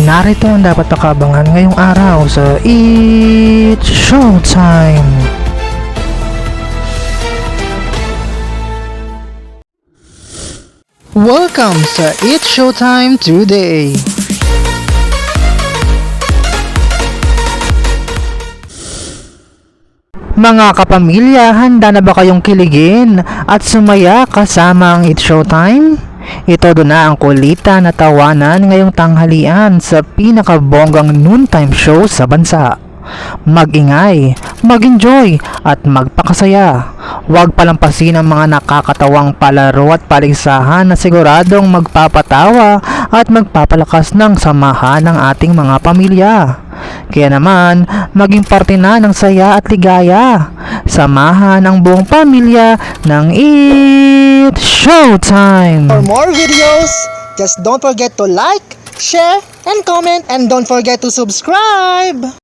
Narito ang dapat pakabangan ngayong araw sa It's Showtime! Welcome sa It's Showtime today! Mga kapamilya, handa na ba kayong kiligin at sumaya kasama ang It's Showtime? Ito doon na ang kulitan na tawanan ngayong tanghalian sa pinakabonggang noontime show sa bansa. Mag-ingay, mag-enjoy at magpakasaya. Huwag palampasin ang mga nakakatawang palaro at paligsahan na siguradong magpapatawa at magpapalakas ng samahan ng ating mga pamilya. Kaya naman, maging parte na ng saya at ligaya. Samahan ang buong pamilya ng It's Showtime! For more videos, just don't forget to like, share, and comment, and don't forget to subscribe!